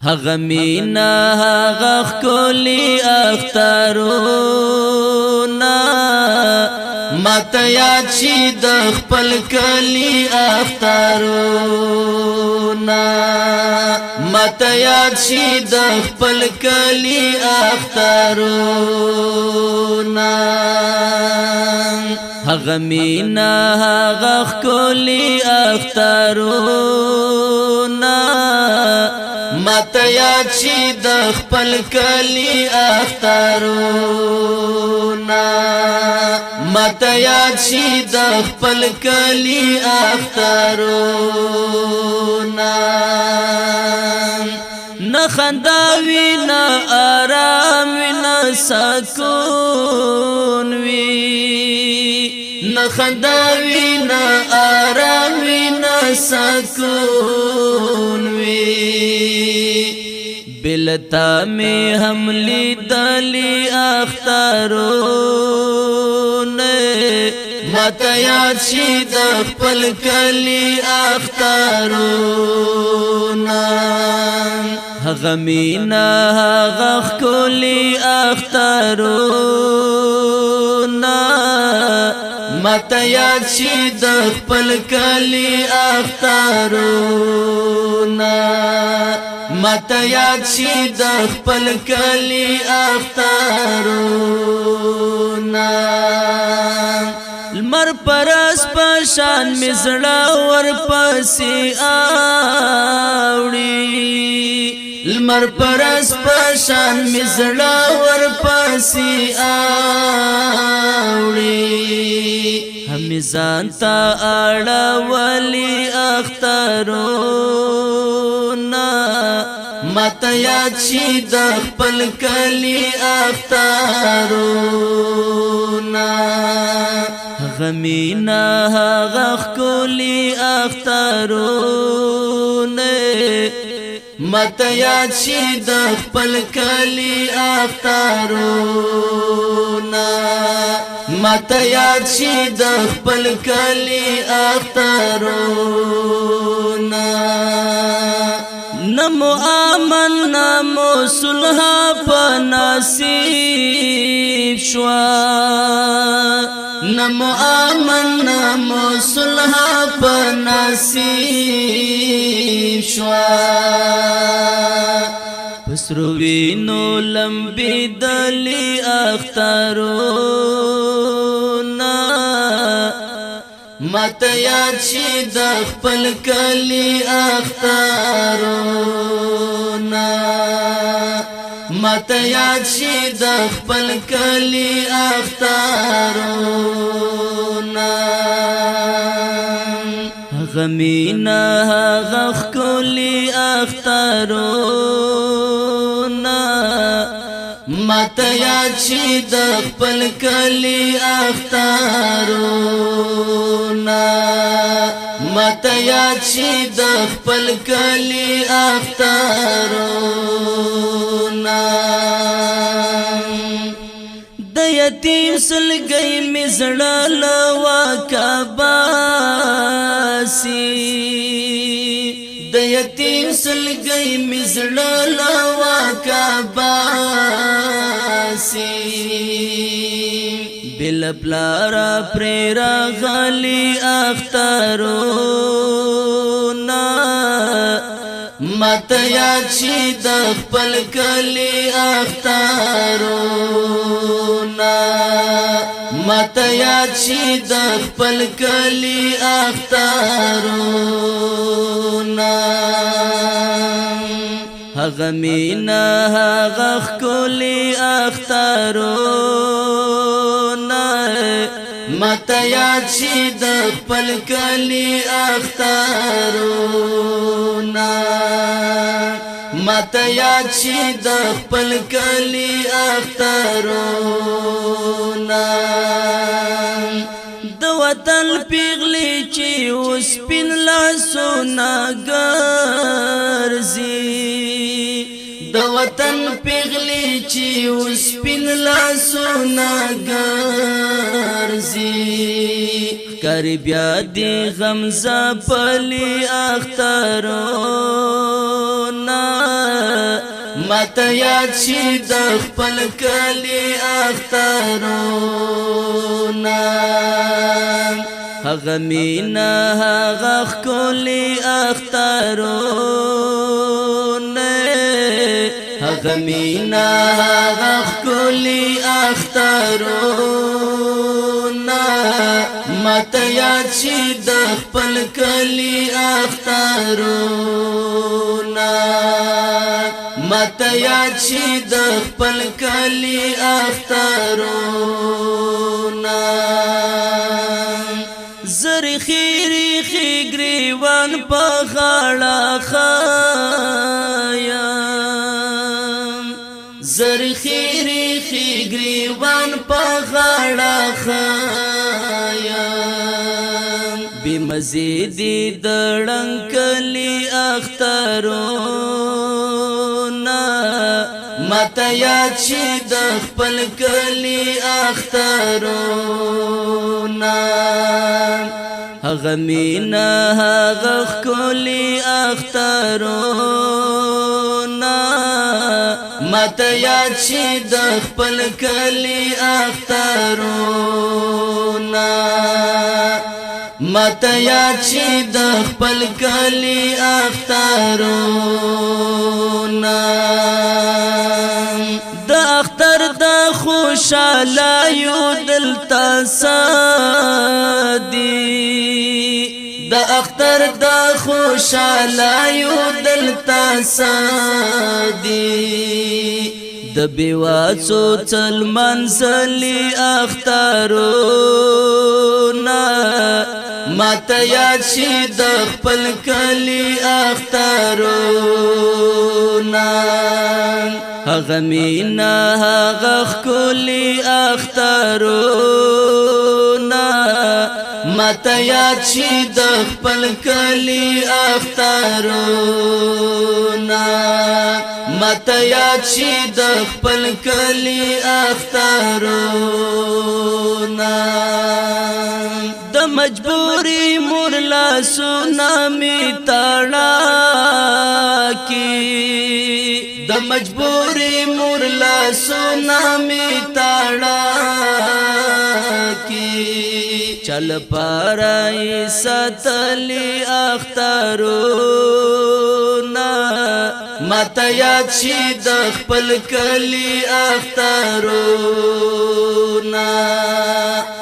هغه مینا هغه ښکلي اخترونه ماته یاد شي د خپل کلي اخترونه ماته یاد شي د خپل کلي اخترونه هغه مینا هغه ښکلي اخترونه ماته یاد شي د خپل کلي اخترونه ماته یاد شي د خپل کلي اخترونه نه خندا وي نه آرام وي نه سکون وي نه خندا وي نه آرام وي نه سکون وي بلتا میں ہم لیدلی اخترونه ماته یاد شي د خپل کلي اخترونه هغه مینا هغه ښکلي اخترونه ماته یاد شي د خپل کلي اخترونه ماته یاد شي د خپل کلي اخترونه لمر پرس پشان می زړه ورپسې اوړي لمر پرس پشان می زړه ورپسې اوړي هم ځان ته اړولي اخترونه ماته یاد شي د خپل کلي اخترونه هغه مینا هغه ښکلي اخترونه ماته یاد شي د خپل کلي اخترونه ماته یاد شي د خپل کلي اخترونه نمو آمن نمو صلح پا نصیب شوا نمو آمن نمو صلح پا نصیب شوا پسروینو لمبی دلی اخترونا ماته یاد شي د خپل کلي اخترونه ماته یاد شي د خپل کلي اخترونه هغه مینا هغه ښکلي اخترونه ماته یاد شي د خپل کلي اخترونه ماته یاد شي د خپل کلي اخترونه د یتیم سلګي می زړه لوا کباسي د یتیم سلګي می زړه لوا کباسي بل پلارا پرېرا غالي اخترونه ماته یاد شي د خپل کلي اخترونه ماته یاد شي د خپل کلي اخترونه هغه مینا هغه ښکلي اخترونه ماته یاد شي د خپل کلي اخترونه ماته یاد شي د خپل کلي اخترونه د وطن پیغلی چې اوس پین لاسونه ګرځي د وطن پیغلی چې اوس پین لاسونه ګرځي ښکاری بیا دی غمزه پلی اخترونه ماته یاد شي د خپل کلی اخترونه هغه مینا هغه ښکلي اخترونه هغه مینا هغه ښکلي اخترونه ماته یاد شي د خپل کلی اخترونه ماته یاد شي د خپل کلی اخترونه زری خیری خیگریوان پا غاڑا خایم زری خیری خیگریوان پا غاڑا خایم بی مزیدی دڑنکلی اخترونا ماتا یاد شي د خپل کلی اخترونا هغه مینا هغه ښکلي اخترونه ماته یاد شي د خپل کلی اخترونه ماته یاد شي د خپل کلی اخترونه د اختر د خوشالایو دلته سادي د اختر د خوشالایو دلته سادي د بیواسو چل منزلی اخترونه ماته یاد شي د خپل کلی اخترونه هغه مینا هغه ښکلي اخترونه ماته یاد شي د خپل کلی اخترونه ماته یاد شي د خپل کلی اخترونه د مجبوری مور لاسونه می تړاکي د مجبوری مور لاسونه می تړاکي چل پارای ستلی اخترونه ماته یاد شي د خپل کلی اخترونه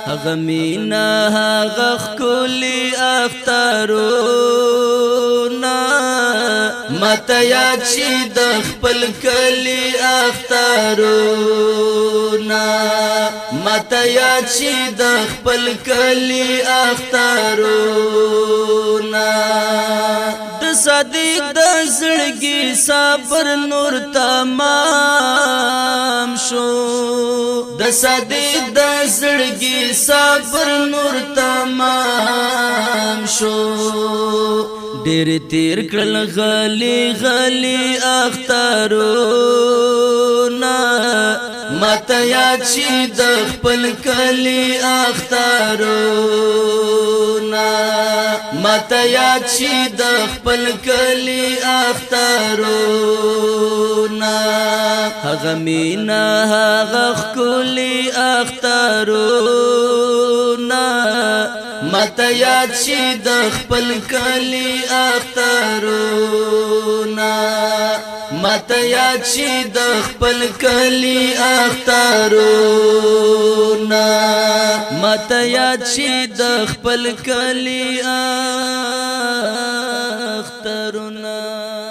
هغه مینا هغه ښکلي اخترونه ماته یاد شي د خپل کلی اخترونه ماته یاد شي د خپل کلی اخترونه د صدیق د زړګي صبر نور تمام شو د صدیق د زړګي صبر نور تمام شو ډېر تیر کړل غلي غلي اخترونه ماته یاد شي د خپل کلی اخترونه ماته یاد شي د خپل کلی اخترونه هغه مینا هغه ښکلي اخترونه ماته یاد شي د خپل کلی اخترونه ماته یاد شي د خپل کلی اخترونه ماته یاد شي د خپل کلی